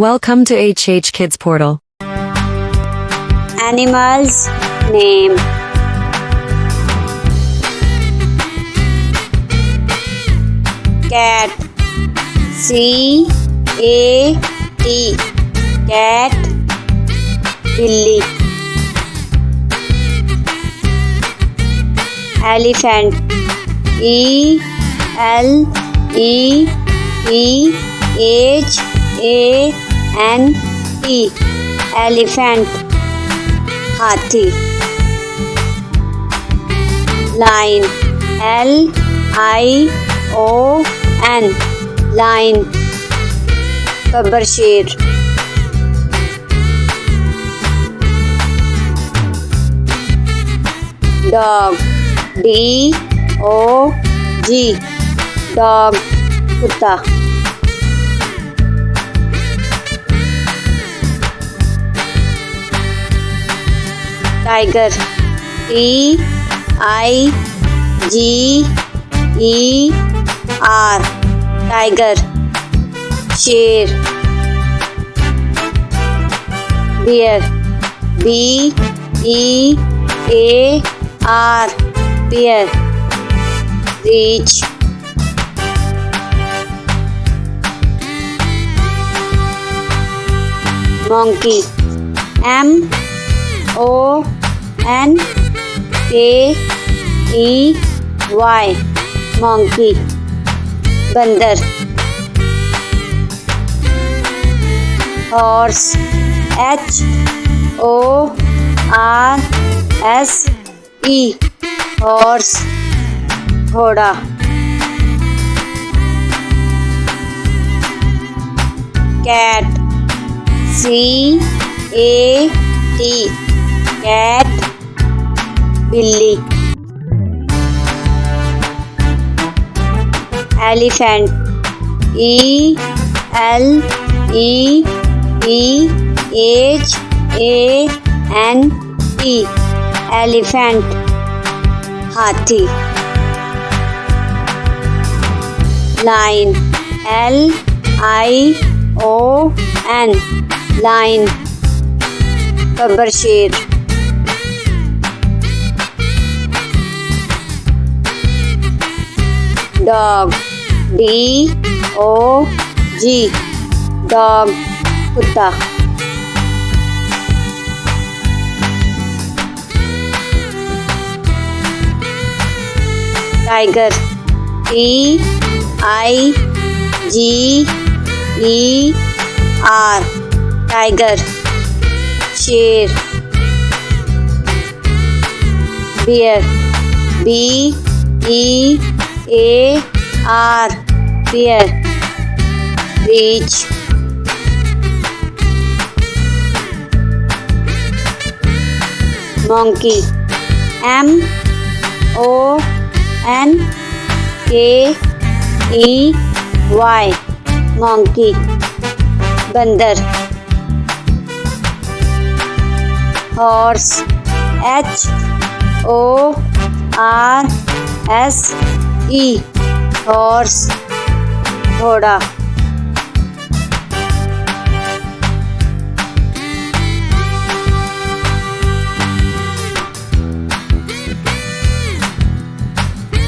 Welcome to HHKIDSPORTAL. Animals name. Cat. C-A-T. Cat. Billy. Elephant. E-L-E-P-H-A-N-T. Elephant. Hathi. Lion. L-I-O-N. Lion. Gabbar Sher. Dog. D-O-G. Dog. Kutta. Tiger. T-I-G-E-R. Tiger. Sher. Bear. B-E-A-R. Bear. Reach. Monkey. M-O-N-K-E-Y. Monkey. Bandar. Horse. H-O-R-S-E. Horse. Ghoda. Cat. C-A-T. Cat. Billy. Elephant. E-L-E-P-H-A-N-T. Elephant. Hathi. Lion. L-I-O-N. Lion. Gabbar Sher. Dog. D-O-G. Dog. Kutta. Tiger. T-I-G-E-R. Tiger. Sher. Bear. B-E-A-R. Bear. Reach. Monkey. M-O-N-K-E-Y. Monkey. Bandar. Horse. H-O-R-S-E. Horse. Ghoda.